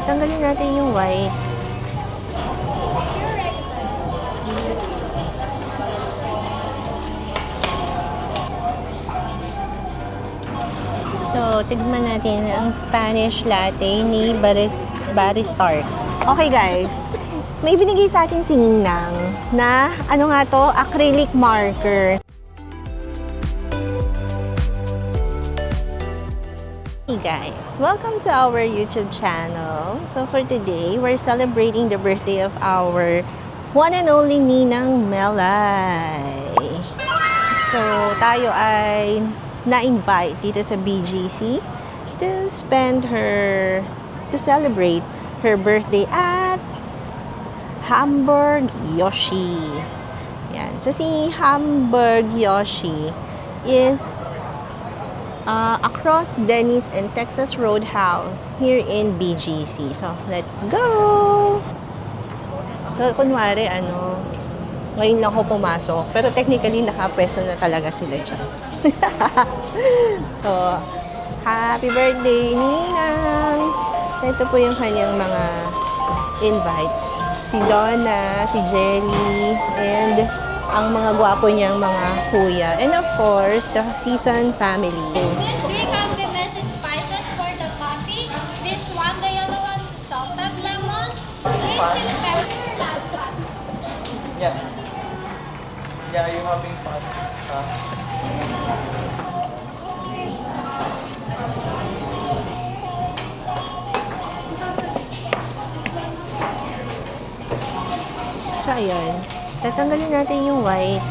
Tanggalin natin yung white. So, tignan natin ang Spanish latte ni Baristart. Okay guys, may binigay sa atin si Ninang na, ano nga to, acrylic marker. Hey guys, welcome to our YouTube channel. So for today, we're celebrating the birthday of our one and only Ninang Melay. So tayo ay na-invite dito sa BGC to celebrate her birthday at Hamburg Yoshi. Yan. So si Hamburg Yoshi is across Denny's and Texas Roadhouse here in BGC. So, let's go! So, kunwari, ngayon lang ako pumasok. Pero technically, nakapwesto na talaga sila dyan. So, happy birthday, Ninang! So, ito po yung kanyang mga invite. Si Donna, si Jelly, and ang mga gwapo niyang mga kuya. And of course, the Season family. These 3 condiments is spices for the coffee. This one, the yellow one, is salted lemon. 3 chili pepper. Last one. Yeah. Yeah, you having fun. So, ayan. Tatanggalin natin yung white.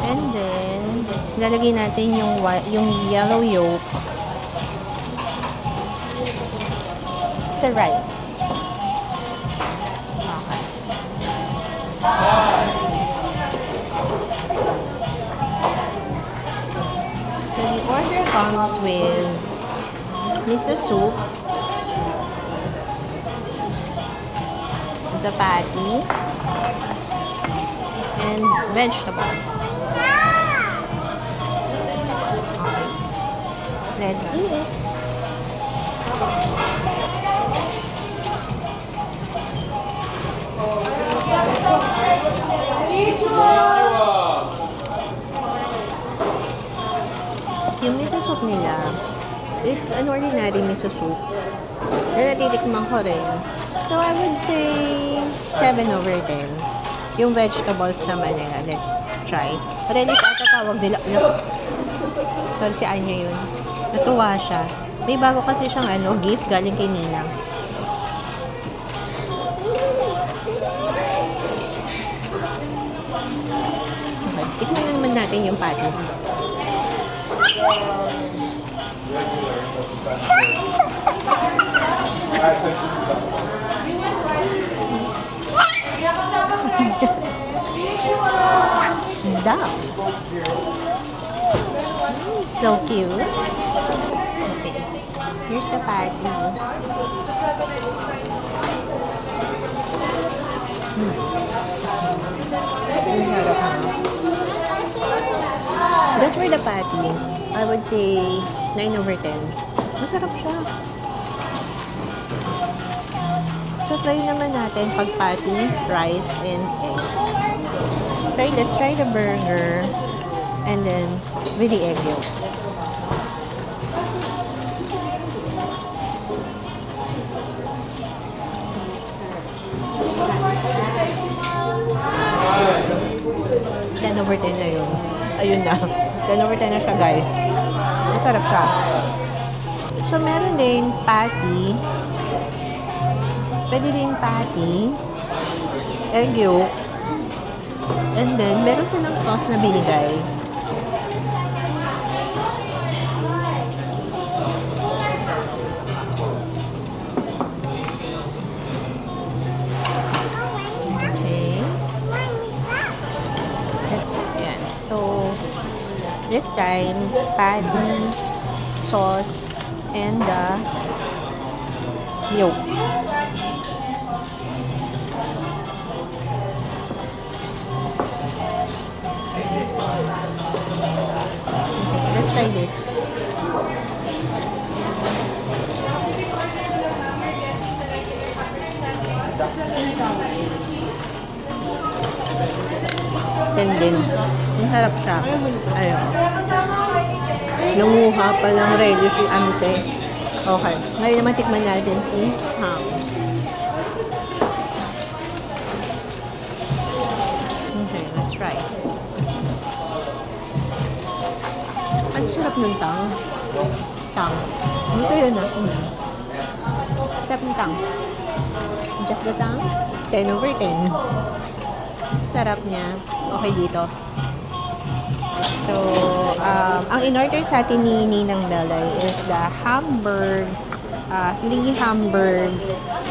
And then, lalagay natin yung yellow yolk sa rice. Okay. So, the order comes with miso soup, the patty, and vegetables. Okay. Let's eat. Yung miso soup nila, it's an ordinary miso soup na natitikman ko rin. So, I would say 7/10. Yung vegetables naman nila, let's try. Relish ata tawag nila. Sorry, si Anya yun. Natuwa siya. May bago kasi siyang gift galing kay Ninang. Okay, tikman na naman natin yung patty. Dog. So cute. Okay. Here's the patty. That's for the patty. I would say 9/10. Masarap siya. So, try naman natin pag patty, rice, and egg. Let's try the burger and then with the egg yolk. Ten over 10 na yun. Ayun na. 10/10 na siya, guys. Masarap siya. So, meron din patty. Pwede din patty, egg yolk, and then meron silang sauce na binigay. Okay. Yan. So, this time, patty, sauce, and the yolk. Okay, let's try this. 10 din. Masarap siya. Ayun. Nanguha pa ng relish yung ante. Okay. Ngayon naman tikman natin si ham. Okay, let's try. Ang sarap ng tang. Tang. Dito yun ah. Sarap ng tang. Just the tang. 10 over 10. Sarap niya. Okay dito. So, ang in-order sa atin ni Ninang Belay is the Hamburg, 3 Hamburg,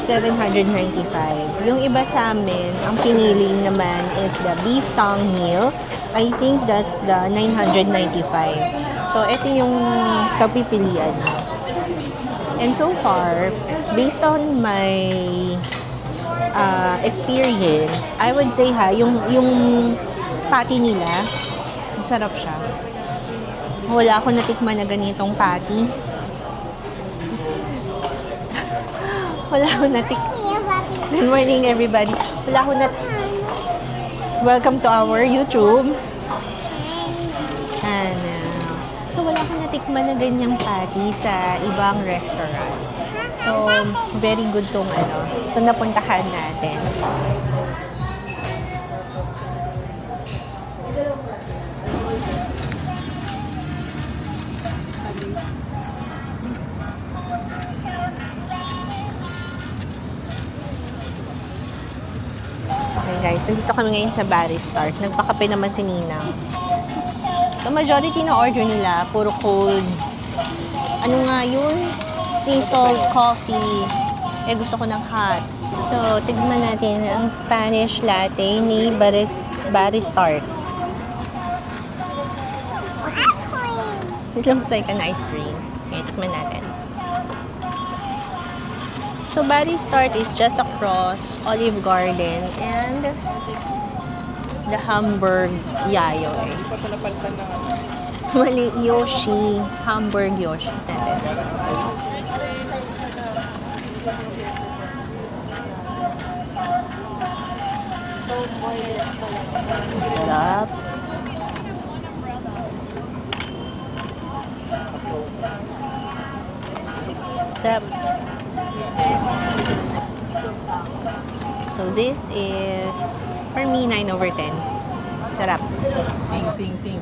795. Yung iba sa amin, ang pinili naman is the beef tongue meal. I think that's the 995. So, ito yung kapipilian. And so far, based on my experience, I would say yung patty nila, sarap siya. Wala ako natikman na ganitong patty. Wala ako Good morning, everybody. Wala ako Welcome to our YouTube channel. So, wala akong natikman na ganyang patty sa ibang restaurant. So, very good tong itong napuntahan natin. Okay guys, nandito kami ngayon sa Barry Start. Nagpakape naman si Ninang. So, majority na order nila, puro cold. Ano nga yun? Sea salt coffee. Gusto ko ng hot. So, tignan natin ang Spanish latte ni Barry Start. It looks like an ice cream. Okay, tignan natin. So, Barry Start is just across Olive Garden and the Hamburg Yayo. Mali, Yoshi. Hamburg Yoshi. Sarap. Sarap. So this is, for me, 9 over 10. Sarap. Sing. Sing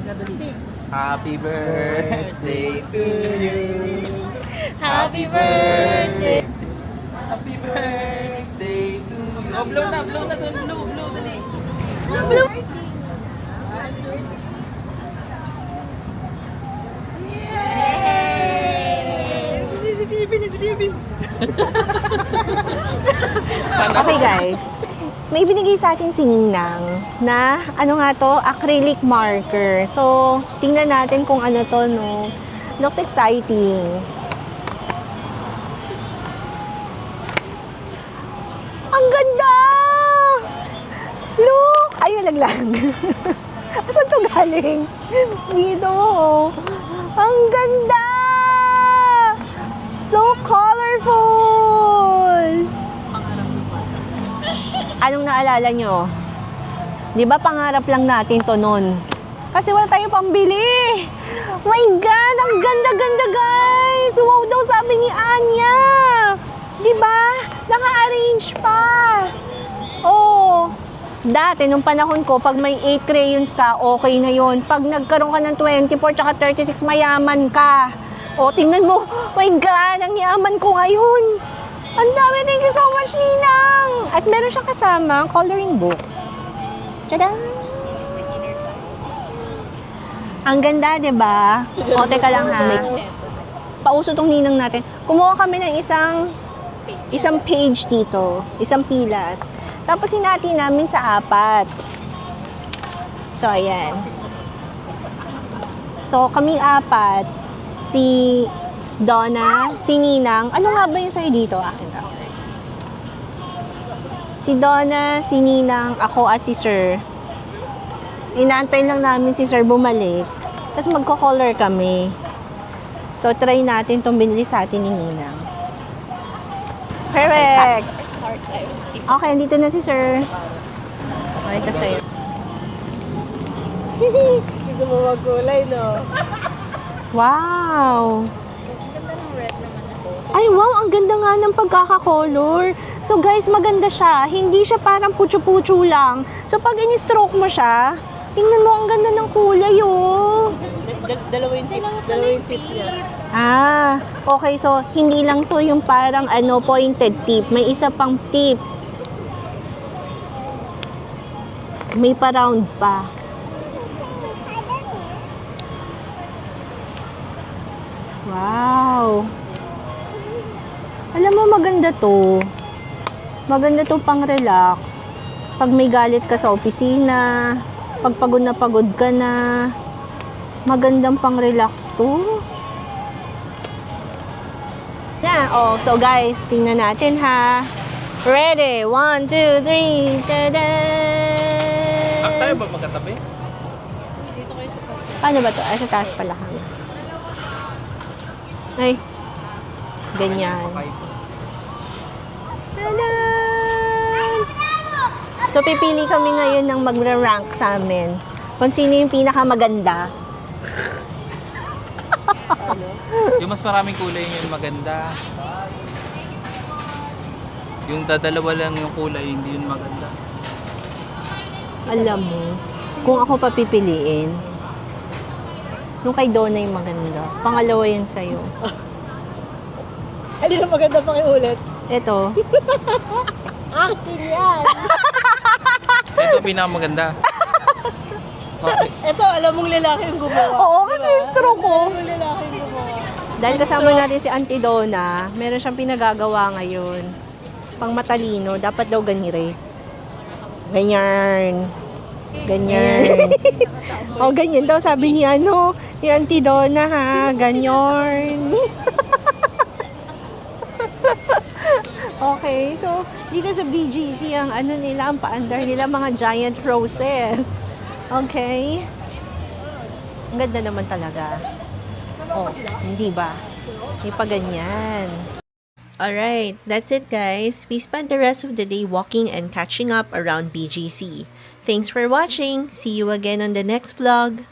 ka dali. Happy birthday to you. Happy birthday! Happy birthday to you. Oh, blow na dun. Blow, dali. Blow! Okay guys, may binigay sa atin si Ninang na acrylic marker. So, tingnan natin kung ano to, no? Looks exciting. Ang ganda! Look! Ay, nalaglag. Saan to galing? Dito. Ang ganda! So colorful! Anong naalala nyo? Di ba pangarap lang natin to nun? Kasi wala tayong pambili. My God! Ang ganda-ganda, guys! Wow daw sabi ni Anya! Di ba? Naka-arrange pa! Oh! Dati, nung panahon ko, pag may 8 crayons ka, okay na yon. Pag nagkaroon ka ng 24 tsaka 36, mayaman ka. O, tingnan mo. My God, ang yaman ko ngayon. Ang dami. Thank you so much, Ninang. At meron siyang kasama, coloring book. Tada! Ang ganda, di ba? O, teka lang ha. Pauso tong Ninang natin. Kumuha kami ng isang page dito. Isang pilas. Tapos hinati namin sa 4. So, ayan. So, kaming 4. Si Donna, si Ninang. Ano nga ba yung sa'yo dito? Akin ka. Si Donna, si Ninang, ako at si Sir. Inaantay lang namin si Sir bumalik. Tapos magko-color kami. So, try natin itong binili sa atin ni Ninang. Perfect! Okay, dito na si Sir. Okay, ito sa'yo. Gusto mo magkulay, no? Wow! Ganda ng red naman ako. Ay, wow! Ang ganda nga ng pagkakakolor. So, guys, maganda siya. Hindi siya parang putyo-putyo lang. So, pag in-stroke mo siya, tingnan mo, ang ganda ng kulay, oh. Dalawa yung tip niya. Ah, okay. So, hindi lang to yung parang pointed tip. May isa pang tip. May pa-round pa. Wow. Alam mo, maganda to. Maganda to pang relax. Pag may galit ka sa opisina, pag pagod ka na, magandang pang relax to. Yeah, oh, so guys, tingnan natin ha. Ready? 1, 2, 3. Tada! Tayo ba magkatabi? Paano ba to? Ay, sa taas pala. Ay. Ganyan. Tada! So, pipili kami ngayon ng magra-rank sa amin. Kung sino yung pinakamaganda. Yung mas maraming kulay yun maganda. Yung dadalawa lang yung kulay, hindi yun maganda. Alam mo, kung ako papipiliin, nung kay Donna yung maganda. Pangalawa yun sa'yo. Alin ang maganda pang iulit? Ito. Akin yan! Ito pinakamaganda. Okay. Ito, alam mong lalaki yung gumawa. Oo, kasi yung stroke ko. Alam mong lalaki yung gumawa. Dahil kasama natin si Auntie Donna, meron siyang pinagagawa ngayon. Pang matalino, dapat daw ganire. Ganyan. Ganyan. O, ganyan daw, sabi ni ni Auntie Donna ha, ganyan. Okay, so, dito sa BGC, ang nila, ang paandar nila, mga giant roses. Okay? Ang ganda naman talaga. Oh, hindi ba? May pa ganyan. Alright, that's it guys. We spent the rest of the day walking and catching up around BGC. Thanks for watching. See you again on the next vlog.